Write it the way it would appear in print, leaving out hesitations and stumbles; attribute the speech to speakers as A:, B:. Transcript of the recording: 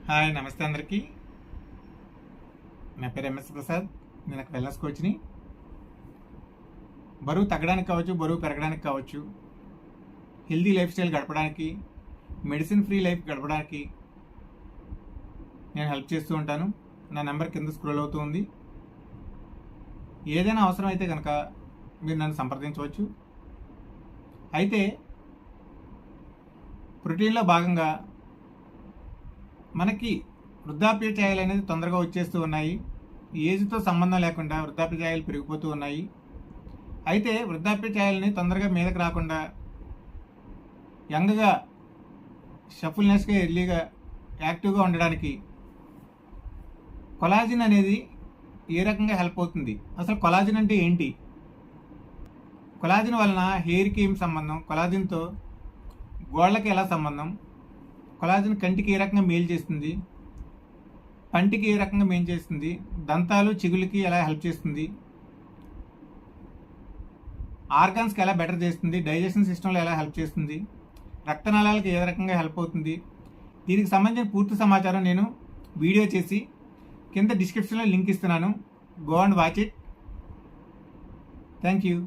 A: Hi నమస్తే అందరికీ. నా పేరు ఎంఎస్ ప్రసాద్. నేను ఒక వెల్నెస్ కోచ్ని. బరువు తగ్గడానికి కావచ్చు, బరువు పెరగడానికి కావచ్చు, హెల్దీ లైఫ్ స్టైల్ గడపడానికి, మెడిసిన్ ఫ్రీ లైఫ్ గడపడానికి నేను హెల్ప్ చేస్తూ ఉంటాను. నా నెంబర్ కింద స్క్రోల్ అవుతూ ఉంది. ఏదైనా అవసరం అయితే కనుక మీరు నన్ను సంప్రదించవచ్చు. అయితే ప్రోటీన్లో భాగంగా మనకి వృద్ధాప్య ఛాయలు అనేది తొందరగా వచ్చేస్తూ ఉన్నాయి. ఏజ్తో సంబంధం లేకుండా వృద్ధాప్య ఛాయలు పెరిగిపోతూ ఉన్నాయి. అయితే వృద్ధాప్య ఛాయలని తొందరగా మీదకి రాకుండా యంగ్గా, షఫుల్నెస్గా, ఎర్లీగా, యాక్టివ్గా ఉండడానికి కొలాజిన్ అనేది ఏ రకంగా హెల్ప్ అవుతుంది? అసలు కొలాజిన్ అంటే ఏంటి? కొలాజిన్ వలన హెయిర్కి ఏం సంబంధం? కొలాజిన్తో గోళ్ళకి ఎలా సంబంధం? కొలాజిన్ కంటికి ఏ రకంగా మేలు చేస్తుంది? పంటికి ఏ రకంగా మేలు చేస్తుంది? దంతాలు, చిగుళ్ళకి ఎలా హెల్ప్ చేస్తుంది? ఆర్గాన్స్కి ఎలా బెటర్ చేస్తుంది? డైజెషన్ సిస్టంలో ఎలా హెల్ప్ చేస్తుంది? రక్తనాళాలకు ఏ రకంగా హెల్ప్ అవుతుంది? దీనికి సంబంధించిన పూర్తి సమాచారం నేను వీడియో చేసి కింద డిస్క్రిప్షన్లో లింక్ ఇస్తున్నాను. Go and watch it. Thank you.